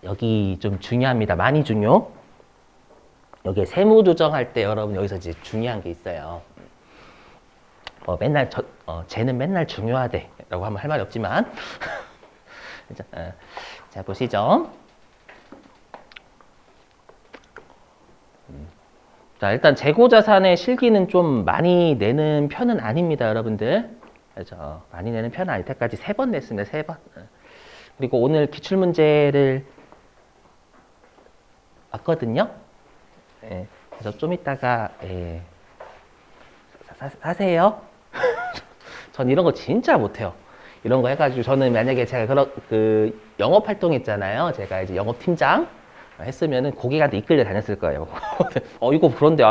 여기 좀 중요합니다. 많이 중요. 여기 세무 조정할 때 여러분 여기서 이제 중요한 게 있어요. 맨날 쟤는 맨날 중요하대 라고 하면 할 말이 없지만 자 보시죠. 자 일단 재고자산의 실기는 좀 많이 내는 편은 아닙니다, 여러분들. 그렇죠? 많이 내는 편은 아닐 때까지 3번 냈습니다. 3번. 그리고 오늘 기출문제를 왔거든요. 예, 그래서 좀 이따가 사세요. 전 이런 거 진짜 못해요. 이런 거 해가지고 저는 만약에 제가 그 영업 활동 했잖아요. 제가 이제 영업 팀장 했으면은 고객한테 이끌려 다녔을 거예요. 이거 그런데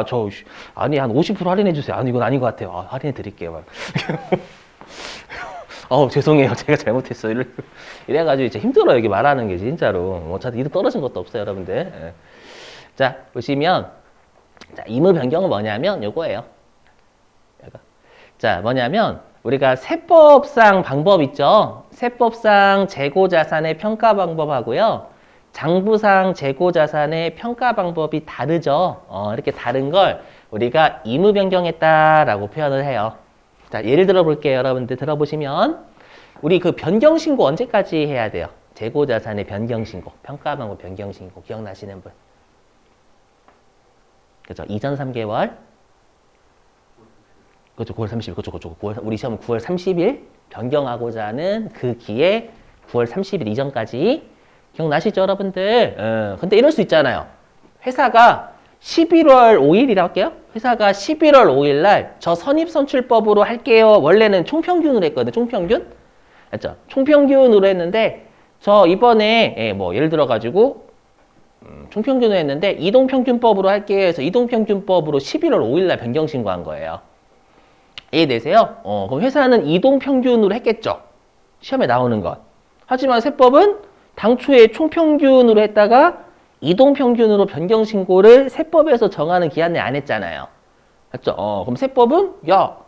아니 한 50% 할인해 주세요. 아니 이건 아닌 것 같아요. 할인해 드릴게요. 죄송해요. 제가 잘못했어요. 이래가지고 이제 힘들어요. 여기 말하는 게 진짜로. 어차피 이득 떨어진 것도 없어요, 여러분들. 예. 자, 보시면, 자, 임의 변경은 뭐냐면 요거예요. 자, 뭐냐면 우리가 세법상 방법 있죠? 세법상 재고자산의 평가 방법하고요. 장부상 재고자산의 평가 방법이 다르죠. 이렇게 다른 걸 우리가 임의 변경했다라고 표현을 해요. 자, 예를 들어 볼게요. 여러분들 들어보시면 우리 그 변경 신고 언제까지 해야 돼요? 재고자산의 변경 신고, 평가 방법 변경 신고 기억나시는 분? 그죠? 이전 3개월. 그렇죠. 9월 30일. 그렇죠. 우리 시험은 9월 30일 변경하고자 하는 그 기에 9월 30일 이전까지 기억나시죠, 여러분들? 근데 이럴 수 있잖아요. 회사가 11월 5일이라고 할게요. 회사가 11월 5일 날 저 선입선출법으로 할게요. 원래는 총평균으로 했거든요. 총평균. 맞죠? 총평균으로 했는데 저 이번에 뭐 예를 들어 가지고 총평균으로 했는데 이동평균법으로 할게요 해서 이동평균법으로 11월 5일 날 변경 신고한 거예요. 이해되세요? 그럼 회사는 이동평균으로 했겠죠. 시험에 나오는 것. 하지만 세법은 당초에 총평균으로 했다가 이동평균으로 변경 신고를 세법에서 정하는 기한 내에 안 했잖아요. 맞죠? 그럼 세법은 야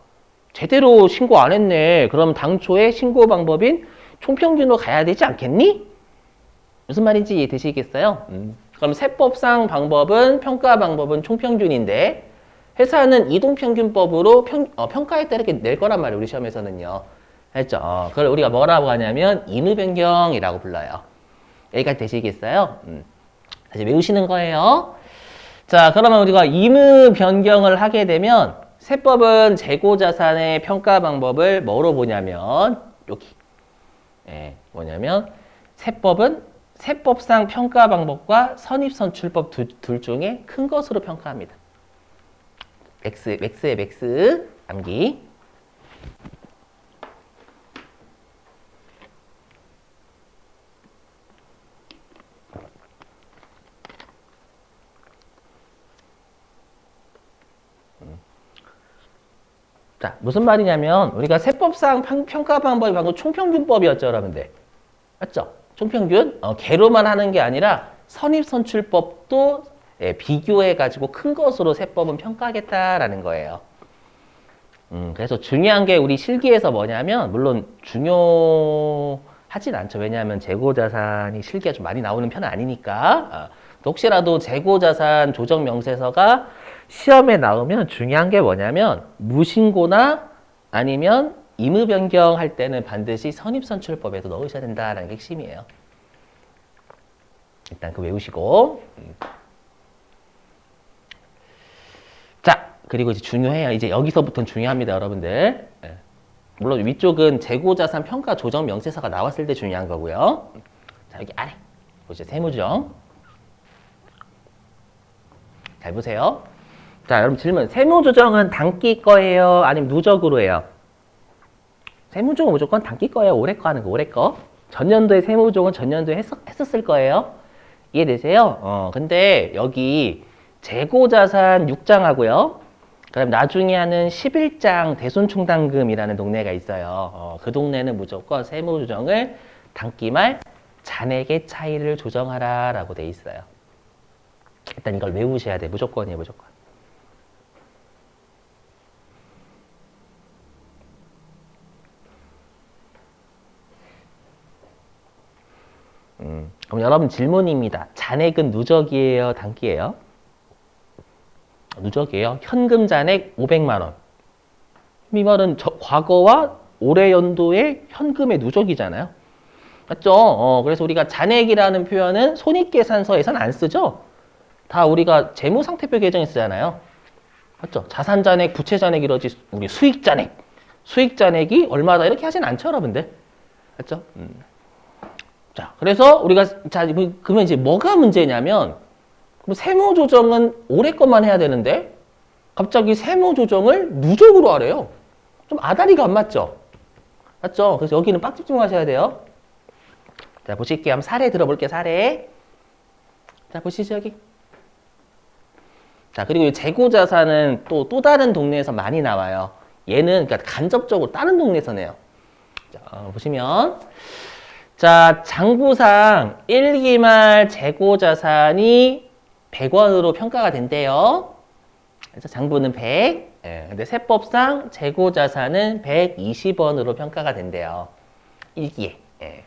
제대로 신고 안 했네. 그럼 당초에 신고 방법인 총평균으로 가야 되지 않겠니? 무슨 말인지 이해되시겠어요? 그럼 세법상 방법은 평가 방법은 총평균인데 회사는 이동평균법으로 평가에 따르게 낼 거란 말이에요. 우리 시험에서는요. 했죠? 그걸 우리가 뭐라고 하냐면 임의 변경이라고 불러요. 여기까지 되시겠어요? 다시 외우시는 거예요. 자, 그러면 우리가 임의 변경을 하게 되면 세법은 재고자산의 평가 방법을 뭐로 보냐면 여기 뭐냐면 세법은 세법상 평가 방법과 선입선출법 둘 중에 큰 것으로 평가합니다. 맥스의 맥스 암기. 자, 무슨 말이냐면 우리가 세법상 평가 방법이 방금 총평균법이었죠, 여러분들. 맞죠? 총평균 개로만 하는 게 아니라 선입선출법도 비교해가지고 큰 것으로 세법은 평가하겠다라는 거예요. 그래서 중요한 게 우리 실기에서 뭐냐면 물론 중요하진 않죠. 왜냐하면 재고자산이 실기가 좀 많이 나오는 편은 아니니까. 혹시라도 재고자산 조정 명세서가 시험에 나오면 중요한 게 뭐냐면 무신고나 아니면 임의 변경할 때는 반드시 선입선출법에도 넣으셔야 된다는 게 핵심이에요. 일단 그거 외우시고. 자, 그리고 이제 중요해요. 이제 여기서부터는 중요합니다, 여러분들. 물론 위쪽은 재고자산 평가 조정 명세서가 나왔을 때 중요한 거고요. 자, 여기 아래 보시죠. 세무조정. 잘 보세요. 자, 여러분 질문. 세무조정은 단기 거예요? 아니면 누적으로 해요? 세무조정은 무조건 단기 거예요. 올해 거 하는 거, 올해 거. 전년도에 세무조정은 전년도에 했었을 거예요. 이해되세요? 근데 여기 재고자산 6장하고요. 그럼 나중에 하는 11장 대손충당금이라는 동네가 있어요. 그 동네는 무조건 세무조정을 단기 말 잔액의 차이를 조정하라 라고 돼 있어요. 일단 이걸 외우셔야 돼. 무조건이에요, 무조건. 그럼 여러분 질문입니다. 잔액은 누적이에요? 단기예요? 누적이에요. 현금 잔액 500만 원. 이 말은 과거와 올해 연도의 현금의 누적이잖아요. 맞죠? 그래서 우리가 잔액이라는 표현은 손익계산서에선 안 쓰죠? 다 우리가 재무상태표 계정에 쓰잖아요. 맞죠? 자산잔액, 부채잔액 이러지 우리 수익잔액. 수익잔액이 얼마다 이렇게 하진 않죠, 여러분들? 맞죠? 자, 그래서 우리가, 자, 그러면 이제 뭐가 문제냐면, 그럼 세무조정은 올해 것만 해야 되는데, 갑자기 세무조정을 누적으로 하래요. 좀 아다리가 안 맞죠? 맞죠? 그래서 여기는 빡 집중하셔야 돼요. 자, 보실게요. 한번 사례 들어볼게요, 사례. 자, 보시죠, 여기. 자, 그리고 이 재고자산은 또 다른 동네에서 많이 나와요. 얘는 그러니까 간접적으로 다른 동네에서 내요. 자, 보시면. 자, 장부상 1기말 재고자산이 100원으로 평가가 된대요. 그래서 장부는 100. 예, 근데 세법상 재고자산은 120원으로 평가가 된대요. 1기에. 예.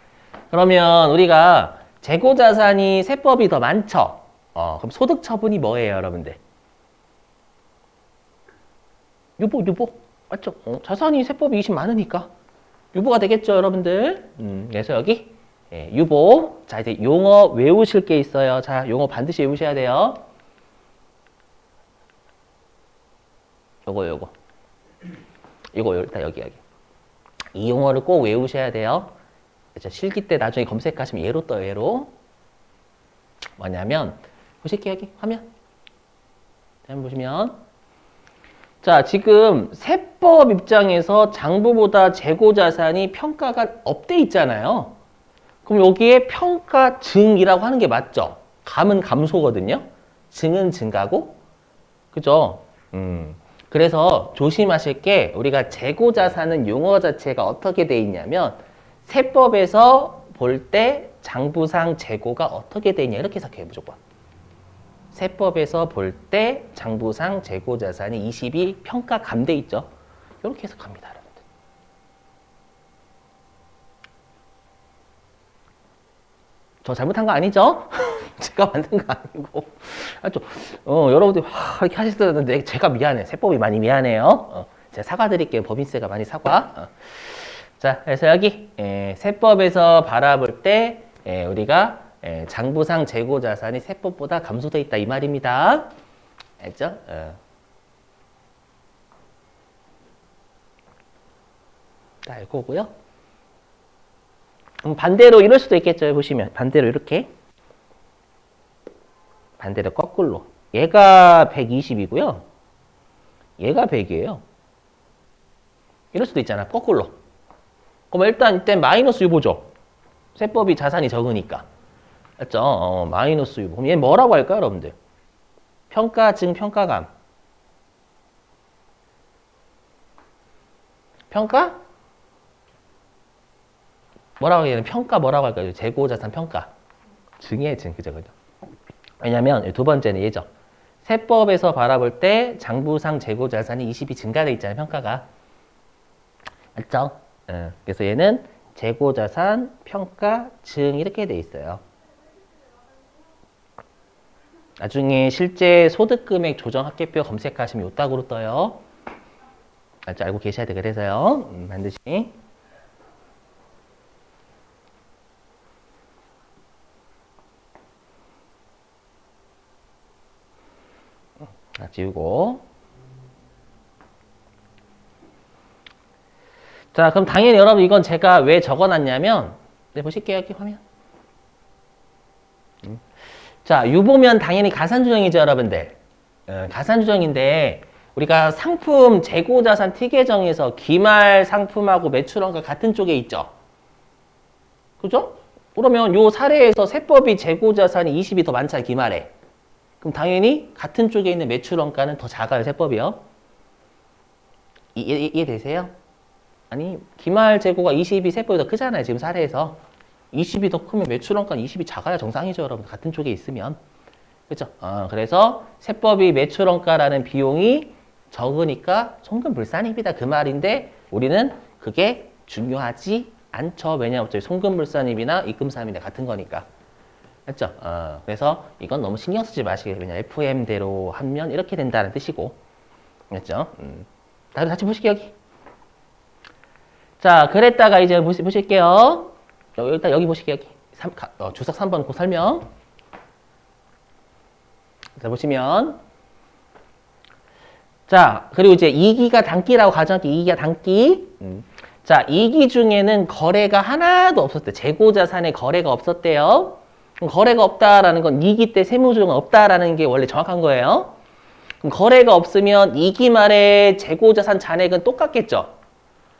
그러면 우리가 재고자산이 세법이 더 많죠? 그럼 소득 처분이 뭐예요, 여러분들? 유보. 맞죠? 자산이 세법이 20 많으니까. 유보가 되겠죠, 여러분들? 그래서 여기, 예, 유보. 자, 이제 용어 외우실 게 있어요. 자, 용어 반드시 외우셔야 돼요. 요거. 일단 여기. 이 용어를 꼭 외우셔야 돼요. 그렇죠? 실기 때 나중에 검색하시면 얘로 떠요, 얘로. 뭐냐면, 보실게요, 여기 화면. 한번 보시면. 자, 지금 세법 입장에서 장부보다 재고자산이 평가가 업돼 있잖아요. 그럼 여기에 평가증이라고 하는 게 맞죠? 감은 감소거든요. 증은 증가고. 그죠? 그래서 조심하실 게 우리가 재고자산은 용어 자체가 어떻게 돼 있냐면 세법에서 볼 때 장부상 재고가 어떻게 돼 있냐 이렇게 해석해요, 무조건. 세법에서 볼 때 장부상 재고자산이 20이 평가 감돼 있죠. 이렇게 해석합니다, 여러분들. 저 잘못한 거 아니죠? 제가 만든 거 아니고. 여러분들 이렇게 하시던데 제가 미안해. 세법이 많이 미안해요. 제가 사과드릴게요. 법인세가 많이 사과. 자, 그래서 여기 세법에서 바라볼 때 우리가 장부상 재고자산이 세법보다 감소되어 있다 이 말입니다. 알죠? 자, 이거고요. 반대로 이럴 수도 있겠죠. 보시면 반대로 이렇게. 반대로 거꾸로. 얘가 120이고요. 얘가 100이에요. 이럴 수도 있잖아. 거꾸로. 그럼 일단 이때 마이너스 유보죠. 세법이 자산이 적으니까. 맞죠? 마이너스 유보. 그럼 얘 뭐라고 할까요, 여러분들? 평가증, 평가감. 평가? 뭐라고 해야 되나? 평가 뭐라고 할까요? 재고자산 평가. 증이에요, 증. 그죠? 왜냐면 두 번째는 얘죠. 세법에서 바라볼 때 장부상 재고자산이 20이 증가돼 있잖아요, 평가가. 맞죠? 그래서 얘는 재고자산 평가 증 이렇게 돼 있어요. 나중에 실제 소득금액 조정 합계표 검색하시면 요 딱으로 떠요. 알고 계셔야 돼. 그래서요. 반드시. 지우고. 자, 그럼 당연히 여러분 이건 제가 왜 적어놨냐면, 네, 보실게요. 여기 화면. 자, 유보면 당연히 가산주정이죠, 여러분들. 가산주정인데, 우리가 상품 재고자산 T계정에서 기말 상품하고 매출원가 같은 쪽에 있죠. 그죠? 그러면 요 사례에서 세법이 재고자산이 20이 더 많잖아요, 기말에. 그럼 당연히 같은 쪽에 있는 매출원가는 더 작아요, 세법이요. 이해되세요? 아니, 기말 재고가 20이 세법이 더 크잖아요, 지금 사례에서. 20이 더 크면 매출원가는 20이 작아야 정상이죠, 여러분. 같은 쪽에 있으면. 그죠? 그래서 세법이 매출원가라는 비용이 적으니까 송금불산입니다. 그 말인데 우리는 그게 중요하지 않죠. 왜냐하면 어차피 송금불산입이나 입금사입이나 같은 거니까. 맞죠? 그래서 이건 너무 신경 쓰지 마시게. 왜냐 FM대로 하면 이렇게 된다는 뜻이고. 맞죠? 다들 같이 보실게요, 여기. 자, 그랬다가 이제 보실게요. 일단 여기 보실게요, 여기. 주석 3번 그 설명. 자, 보시면. 자, 그리고 이제 2기가 단기라고 가정할게요. 2기가 단기. 자, 2기 중에는 거래가 하나도 없었대. 재고자산에 거래가 없었대요. 그럼 거래가 없다라는 건 2기 때 세무조정은 없다라는 게 원래 정확한 거예요. 그럼 거래가 없으면 2기 말에 재고자산 잔액은 똑같겠죠.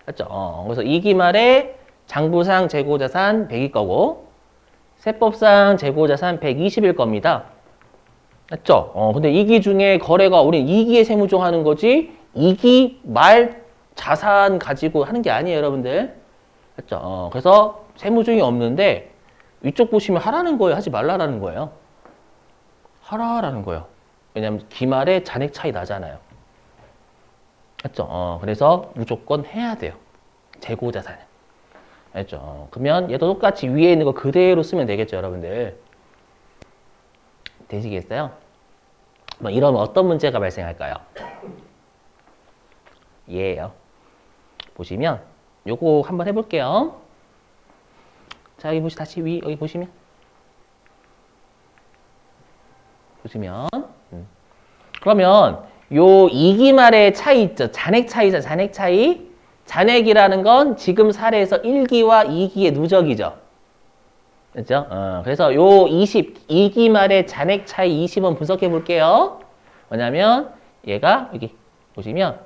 맞죠? 그래서 2기 말에 장부상 재고자산 100일 거고 세법상 재고자산 120일 겁니다. 맞죠? 근데 2기 중에 거래가 우리 2기에 세무조정 하는 거지 2기 말 자산 가지고 하는 게 아니에요, 여러분들. 맞죠? 그래서 세무조정이 없는데 위쪽 보시면 하라는 거예요, 하지 말라라는 거예요. 하라라는 거예요. 왜냐면 기말에 잔액 차이 나잖아요. 맞죠? 그래서 무조건 해야 돼요. 재고자산. 알죠? 그러면 얘도 똑같이 위에 있는 거 그대로 쓰면 되겠죠, 여러분들. 되시겠어요? 뭐 이러면 어떤 문제가 발생할까요? 얘예요. 보시면 요거 한번 해볼게요. 자, 여기 다시 여기 보시면 그러면 요 2기 말의 차이 있죠. 잔액 차이죠. 잔액 차이. 잔액이라는 건 지금 사례에서 1기와 2기의 누적이죠. 그렇죠? 그래서 요 2기 말의 잔액 차이 20원 분석해 볼게요. 뭐냐면 얘가 여기 보시면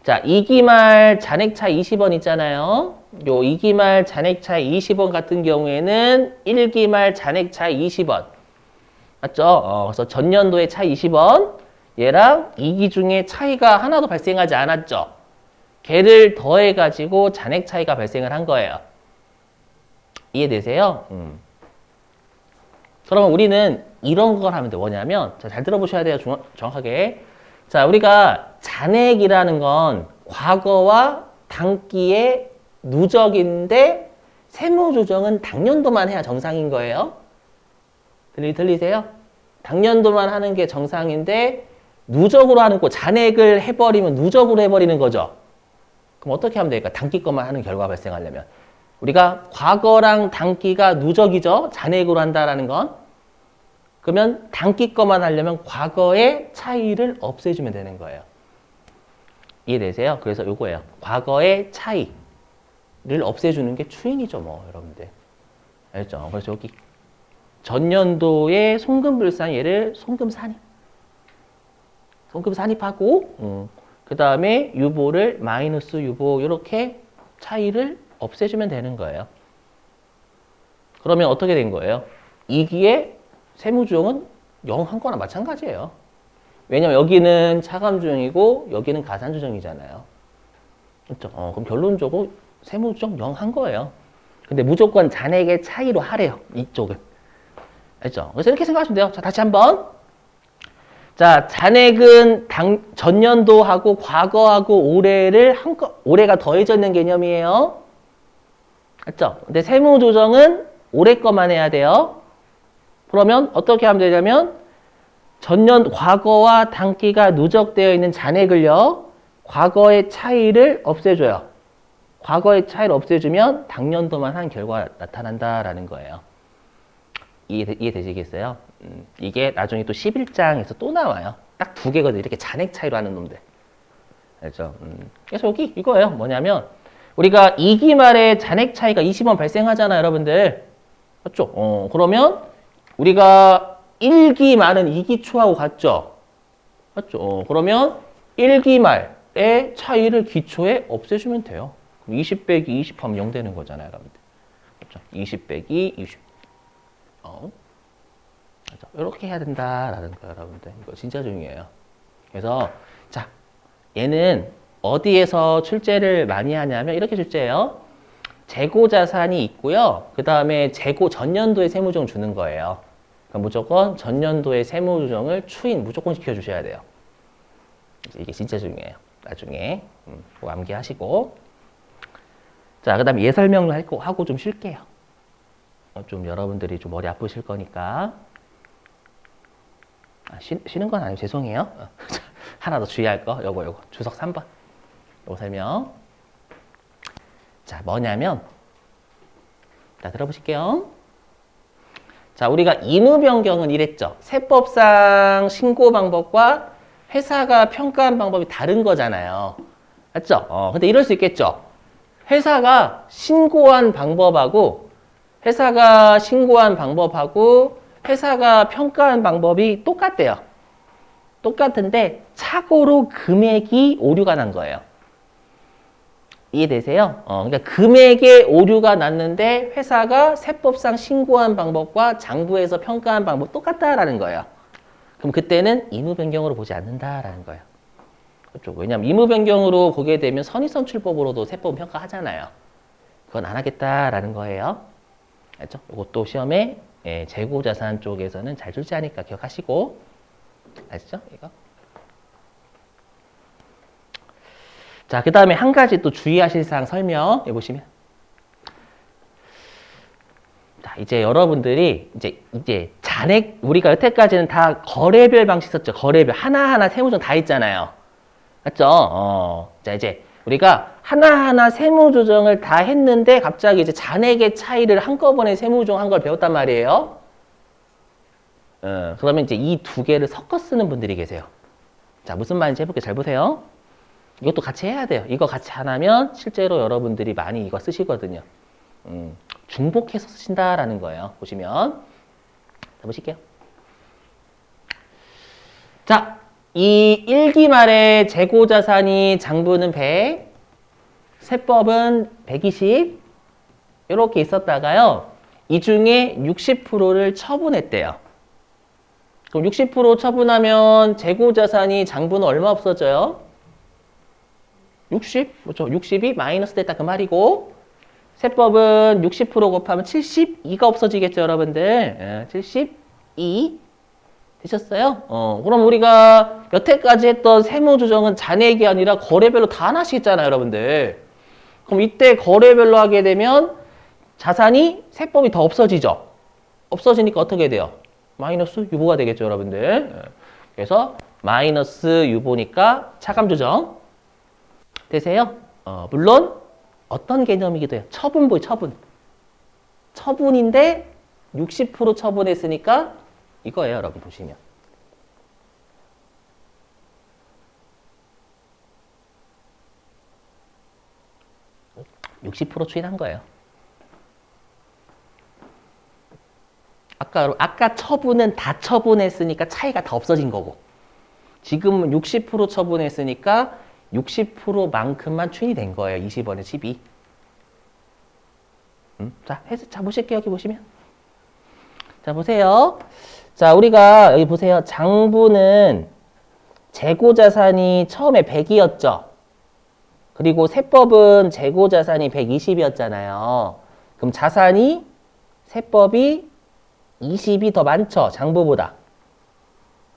자, 2기 말 잔액 차이 20원 있잖아요. 요 2기 말 잔액 차이 20원 같은 경우에는 1기 말 잔액 차이 20원. 맞죠? 그래서 전년도의 차이 20원. 얘랑 2기 중에 차이가 하나도 발생하지 않았죠. 걔를 더해가지고 잔액 차이가 발생을 한 거예요. 이해되세요? 그러면 우리는 이런 걸 하면 돼. 뭐냐면, 자, 잘 들어보셔야 돼요. 정확하게. 자, 우리가 잔액이라는 건 과거와 단기의 누적인데 세무조정은 당년도만 해야 정상인 거예요. 들리세요? 당년도만 하는 게 정상인데 누적으로 하는 거 잔액을 해버리면 누적으로 해버리는 거죠. 그럼 어떻게 하면 될까? 단기 것만 하는 결과가 발생하려면 우리가 과거랑 단기가 누적이죠. 잔액으로 한다라는 건. 그러면 단기 것만 하려면 과거의 차이를 없애주면 되는 거예요. 이해되세요? 그래서 요거예요. 과거의 차이를 없애주는 게 추인이죠, 뭐 여러분들. 알죠? 그래서 여기 전년도의 송금불산 얘를 송금산입하고 그 다음에 유보를 마이너스 유보 이렇게 차이를 없애주면 되는 거예요. 그러면 어떻게 된 거예요? 2기의 세무조정은 0 한 거나 마찬가지예요. 왜냐면 여기는 차감조정이고 여기는 가산조정이잖아요. 그렇죠? 그럼 결론적으로 세무조정 0 한 거예요. 근데 무조건 잔액의 차이로 하래요. 이쪽은. 알죠? 그래서 이렇게 생각하시면 돼요. 자, 다시 한번. 자, 잔액은 전년도하고 과거하고 올해가 더해져 있는 개념이에요. 맞죠? 근데 세무조정은 올해 것만 해야 돼요. 그러면 어떻게 하면 되냐면 과거와 단기가 누적되어 있는 잔액을요. 과거의 차이를 없애줘요. 과거의 차이를 없애주면 당년도만 한 결과가 나타난다라는 거예요. 이해되시겠어요? 이게 나중에 또 11장에서 또 나와요. 딱 2개거든요. 이렇게 잔액 차이로 하는 놈들. 알죠? 그래서 여기 이거예요. 뭐냐면 우리가 2기 말에 잔액 차이가 20원 발생하잖아요, 여러분들. 맞죠? 그러면 우리가 1기 말은 2기 초하고 같죠? 맞죠? 그러면 1기 말의 차이를 기초에 없애주면 돼요. 20 빼기 20 하면 0 되는 거잖아요, 여러분들. 그렇죠? 20 빼기 20. 그렇죠? 이렇게 해야 된다라는 거예요, 여러분들. 이거 진짜 중요해요. 그래서 자, 얘는 어디에서 출제를 많이 하냐면 이렇게 출제해요. 재고자산이 있고요. 그 다음에 전년도의 세무조정 주는 거예요. 그러니까 무조건 전년도의 세무조정을 무조건 시켜주셔야 돼요. 이게 진짜 중요해요. 나중에 꼭 암기하시고. 자, 그 다음에 예설명을 하고 좀 쉴게요. 좀 여러분들이 좀 머리 아프실 거니까. 쉬는 건 아니고 죄송해요. 하나 더 주의할 거. 요거. 주석 3번. 요거 설명. 자, 뭐냐면. 자, 들어보실게요. 자, 우리가 인후 변경은 이랬죠. 세법상 신고 방법과 회사가 평가한 방법이 다른 거잖아요. 맞죠? 근데 이럴 수 있겠죠. 회사가 신고한 방법하고 회사가 평가한 방법이 똑같대요. 똑같은데 착오로 금액이 오류가 난 거예요. 이해되세요? 그러니까 금액에 오류가 났는데 회사가 세법상 신고한 방법과 장부에서 평가한 방법 똑같다라는 거예요. 그럼 그때는 임무 변경으로 보지 않는다라는 거예요. 그렇죠? 왜냐하면 임무 변경으로 보게 되면 선의선출법으로도 세법 평가하잖아요. 그건 안 하겠다라는 거예요. 알죠? 이것도 시험에 재고자산 쪽에서는 잘 줄지 않을까 기억하시고. 아시죠? 이거. 자, 그 다음에 한 가지 또 주의하실 사항 설명해 보시면. 자, 이제 여러분들이 이제 잔액, 우리가 여태까지는 다 거래별 방식 썼죠. 거래별. 하나하나 세무조정 다 있잖아요. 맞죠? 자, 이제 우리가 하나하나 세무조정을 다 했는데 갑자기 이제 잔액의 차이를 한꺼번에 세무조정한 걸 배웠단 말이에요. 그러면 이제 이 두 개를 섞어 쓰는 분들이 계세요. 자, 무슨 말인지 해볼게요. 잘 보세요. 이것도 같이 해야 돼요. 이거 같이 안 하면 실제로 여러분들이 많이 이거 쓰시거든요. 중복해서 쓰신다라는 거예요. 보시면. 자, 보실게요. 자, 이 1기 말에 재고자산이 장부는 100, 세법은 120 이렇게 있었다가요. 이 중에 60%를 처분했대요. 그럼 60% 처분하면 재고자산이 장부는 얼마 없어져요? 60? 그렇죠. 60이 마이너스 됐다 그 말이고 세법은 60% 곱하면 72가 없어지겠죠, 여러분들. 72 되셨어요? 그럼 우리가 여태까지 했던 세무조정은 잔액이 아니라 거래별로 다 하나씩 했잖아요, 여러분들. 그럼 이때 거래별로 하게 되면 자산이 세법이 더 없어지죠. 없어지니까 어떻게 돼요? 마이너스 유보가 되겠죠, 여러분들. 그래서 마이너스 유보니까 차감조정 되세요? 물론 어떤 개념이기도 해요. 처분보이 처분. 처분인데 60% 처분했으니까 이거예요, 여러분 보시면. (60% 추인한 거예요. 아까 처분은 다 처분했으니까 차이가 다 없어진 거고 지금은 60% 처분했으니까 60%만큼만 추인이 된 거예요. 20원에 12. 자, 보실게요. 여기 보시면. 자, 보세요. 자, 우리가 여기 보세요. 장부는 재고자산이 처음에 100이었죠. 그리고 세법은 재고자산이 120이었잖아요. 그럼 자산이 세법이 20이 더 많죠. 장부보다.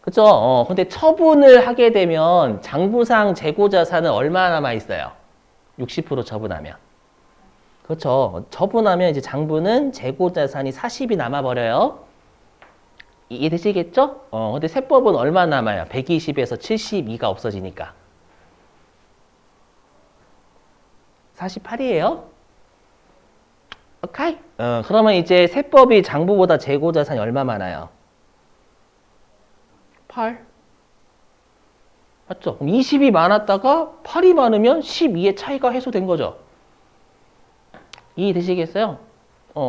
그죠? 근데 처분을 하게 되면 장부상 재고자산은 얼마 남아 있어요? 60% 처분하면. 그렇죠. 처분하면 이제 장부는 재고자산이 40이 남아버려요. 이해되시겠죠? 근데 세법은 얼마 남아요? 120에서 72가 없어지니까. 48이에요. 오케이? 그러면 이제 세법이 장부보다 재고자산이 얼마 많아요? 8. 맞죠? 그럼 20이 많았다가 8이 많으면 12의 차이가 해소된 거죠. 이해되시겠어요?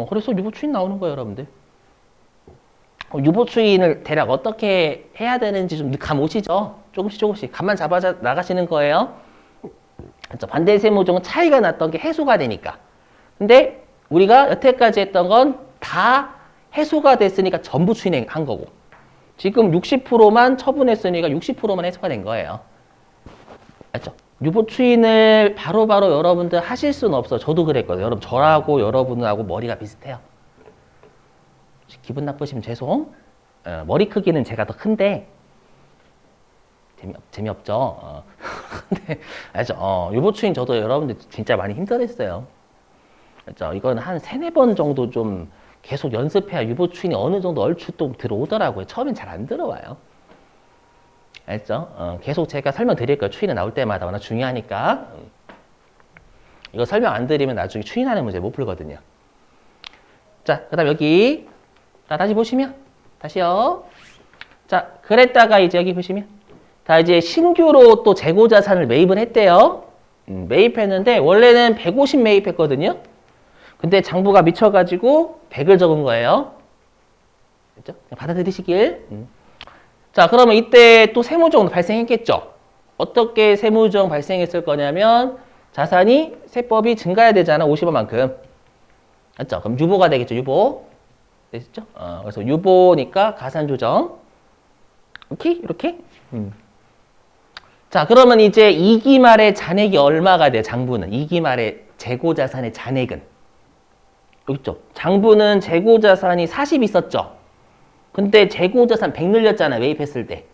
그래서 유보추인 나오는 거예요, 여러분들. 유보추인을 대략 어떻게 해야 되는지 좀 감 오시죠? 조금씩 감만 잡아 나가시는 거예요. 그렇죠? 반대 세무조정은 차이가 났던 게 해소가 되니까. 근데 우리가 여태까지 했던 건 다 해소가 됐으니까 전부 추인한 거고. 지금 60%만 처분했으니까 60%만 해소가 된 거예요. 맞죠? 유보 추인을 바로바로 여러분들 하실 수는 없어요. 저도 그랬거든요. 여러분, 저하고 여러분하고 머리가 비슷해요. 기분 나쁘시면 죄송. 머리 크기는 제가 더 큰데 재미없죠. 근데 알죠? 유보 추인 저도 여러분들 진짜 많이 힘들었어요. 그렇죠? 이건 한 세네 번 정도 좀 계속 연습해야 유보 추인이 어느 정도 얼추 또 들어오더라고요. 처음엔 잘 안 들어와요. 알죠? 계속 제가 설명드릴 거예요. 추인이 나올 때마다 워낙 중요하니까. 이거 설명 안 드리면 나중에 추인하는 문제 못 풀거든요. 자, 그 다음 여기. 자, 다시 보시면. 다시요. 자, 그랬다가 이제 여기 보시면. 다 이제 신규로 또 재고자산을 매입을 했대요. 매입했는데 원래는 150 매입했거든요. 근데 장부가 미쳐가지고 100을 적은 거예요. 그렇죠? 받아들이시길. 자, 그러면 이때 또 세무조항도 발생했겠죠. 어떻게 세무조항 발생했을 거냐면 자산이 세법이 증가해야 되잖아. 50원만큼. 맞죠? 그럼 유보가 되겠죠. 유보. 되셨죠? 그래서 유보니까 가산조정. 이렇게. 자, 그러면 이제 2기 말에 잔액이 얼마가 돼? 장부는. 2기 말에 재고자산의 잔액은. 여기 있죠. 장부는 재고자산이 40 있었죠. 근데 재고자산 100 늘렸잖아요. 매입했을 때.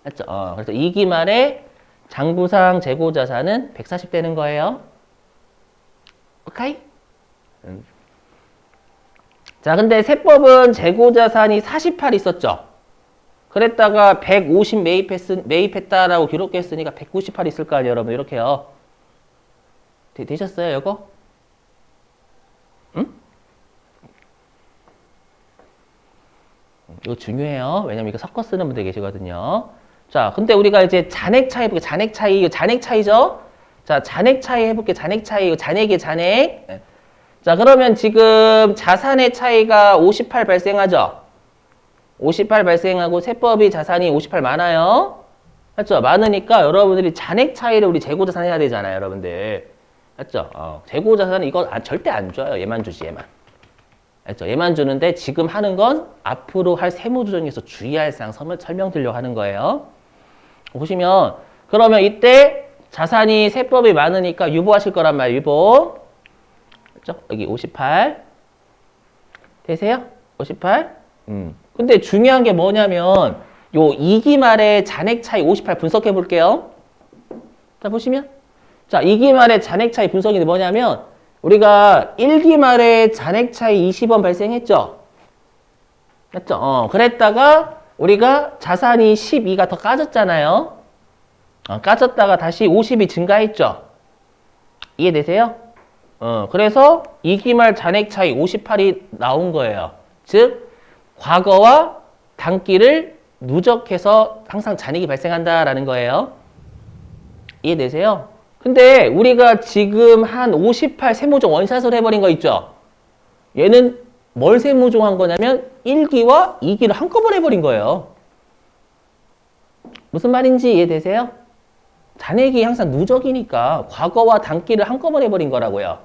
맞죠? 그래서 2기 말에 장부상 재고자산은 140 되는 거예요. 오케이? 자, 근데 세법은 재고자산이 48 있었죠. 그랬다가 150 매입했다라고 기록했으니까 198 있을 거 아니에요, 여러분. 이렇게요. 되셨어요, 이거? 응? 이거 중요해요. 왜냐면 이거 섞어 쓰는 분들 계시거든요. 자, 근데 우리가 이제 잔액 차이 해볼게요. 잔액 차이, 이거 잔액 차이죠? 자, 잔액 차이 해볼게요. 잔액 차이, 이거 잔액의 잔액. 자, 그러면 지금 자산의 차이가 58 발생하죠? 58 발생하고 세법이 자산이 58 많아요. 맞죠? 많으니까 여러분들이 잔액 차이를 우리 재고자산 해야 되잖아요, 여러분들. 맞죠? 재고자산은 이거 절대 안 줘요. 얘만 주지, 얘만. 맞죠? 얘만 주는데 지금 하는 건 앞으로 할 세무조정에서 주의할 사항 설명드리려고 하는 거예요. 보시면 그러면 이때 자산이 세법이 많으니까 유보하실 거란 말이에요. 유보. 맞죠? 여기 58. 되세요? 58? 근데 중요한 게 뭐냐면 요 2기 말에 잔액 차이 58 분석해 볼게요. 자, 보시면 자, 2기 말에 잔액 차이 분석이 뭐냐면 우리가 1기 말에 잔액 차이 20원 발생했죠. 맞죠? 그랬다가 우리가 자산이 12가 더 까졌잖아요. 까졌다가 다시 50이 증가했죠. 이해되세요? 그래서 2기 말 잔액 차이 58이 나온 거예요. 즉 과거와 단기를 누적해서 항상 잔액이 발생한다라는 거예요. 이해되세요? 근데 우리가 지금 한 58 세무조정 원샷을 해버린 거 있죠? 얘는 뭘 세무조정한 거냐면 1기와 2기를 한꺼번에 해버린 거예요. 무슨 말인지 이해되세요? 잔액이 항상 누적이니까 과거와 단기를 한꺼번에 해버린 거라고요.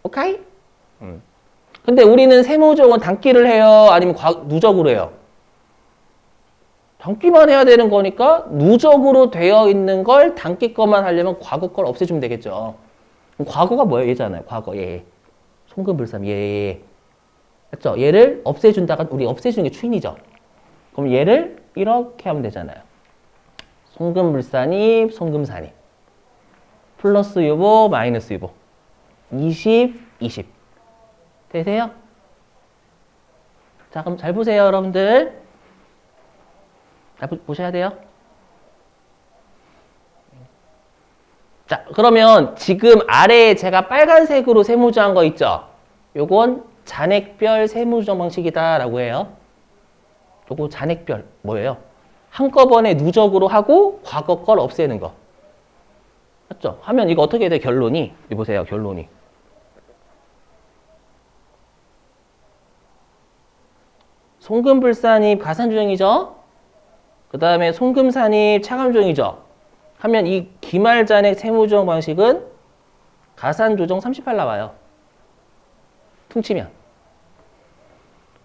오케이? 근데 우리는 세무조정은 단기를 해요? 아니면 누적으로 해요? 단기만 해야 되는 거니까 누적으로 되어 있는 걸 단기 것만 하려면 과거 걸 없애주면 되겠죠. 그럼 과거가 뭐예요? 얘잖아요. 과거, 얘. 송금불상, 얘. 맞죠? 얘를 없애준다가 우리 없애주는 게 추인이죠. 그럼 얘를 이렇게 하면 되잖아요. 송금불산입, 송금산입. 플러스 유보, 마이너스 유보. 20, 20. 되세요? 자, 그럼 잘 보세요, 여러분들. 잘 보셔야 돼요. 자, 그러면 지금 아래에 제가 빨간색으로 세무조정한 거 있죠? 요건 잔액별 세무조정 방식이다라고 해요. 요거 잔액별 뭐예요? 한꺼번에 누적으로 하고 과거 걸 없애는 거. 맞죠? 하면 이거 어떻게 돼? 결론이. 여기 보세요, 결론이. 송금불산입 가산조정이죠? 그 다음에 송금산입 차감조정이죠? 하면 이 기말잔액 세무조정 방식은 가산조정 38 나와요. 퉁치면.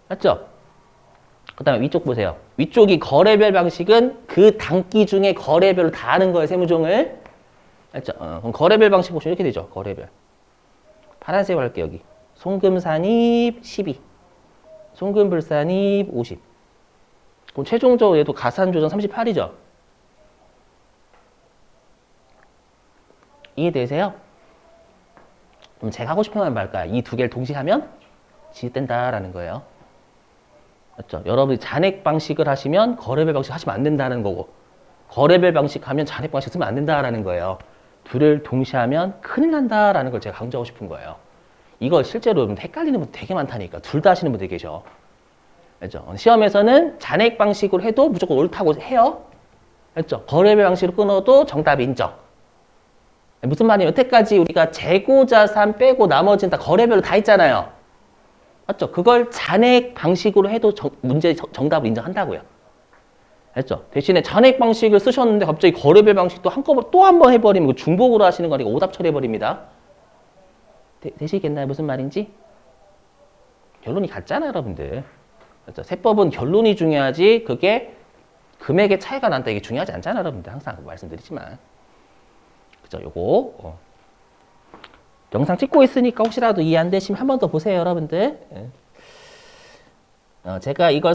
맞죠? 그 다음에 위쪽 보세요. 위쪽이 거래별 방식은 그 단기 중에 거래별로 다 하는 거예요, 세무조정을. 맞죠? 그럼 거래별 방식 보시면 이렇게 되죠, 거래별. 파란색으로 할게요, 여기. 송금산입 12. 송금불산입 50. 그럼 최종적으로 얘도 가산조정 38이죠. 이해되세요? 그럼 제가 하고 싶은 말 뭘까요? 이 두 개를 동시에 하면 지읒된다라는 거예요. 맞죠? 여러분이 잔액 방식을 하시면 거래별 방식 하시면 안 된다는 거고, 거래별 방식 하면 잔액 방식 쓰면 안 된다라는 거예요. 둘을 동시에 하면 큰일 난다라는 걸 제가 강조하고 싶은 거예요. 이거 실제로 헷갈리는 분 되게 많다니까. 둘 다 하시는 분들 계셔. 알죠? 시험에서는 잔액 방식으로 해도 무조건 옳다고 해요. 알죠? 거래별 방식으로 끊어도 정답 인정. 무슨 말이에요? 여태까지 우리가 재고자산 빼고 나머지는 다 거래별로 다 했잖아요. 맞죠? 그걸 잔액 방식으로 해도 문제 정답을 인정한다고요. 알죠? 대신에 잔액 방식을 쓰셨는데 갑자기 거래별 방식도 한꺼번에 또 한 번 해버리면 중복으로 하시는 거니까 오답 처리해버립니다. 되시겠나요? 무슨 말인지? 결론이 같잖아요, 여러분들. 그렇죠? 세법은 결론이 중요하지 그게 금액의 차이가 난다 이게 중요하지 않잖아요, 여러분들. 항상 말씀드리지만. 그죠? 요거 영상 찍고 있으니까 혹시라도 이해 안 되시면 한 번 더 보세요, 여러분들. 제가 이걸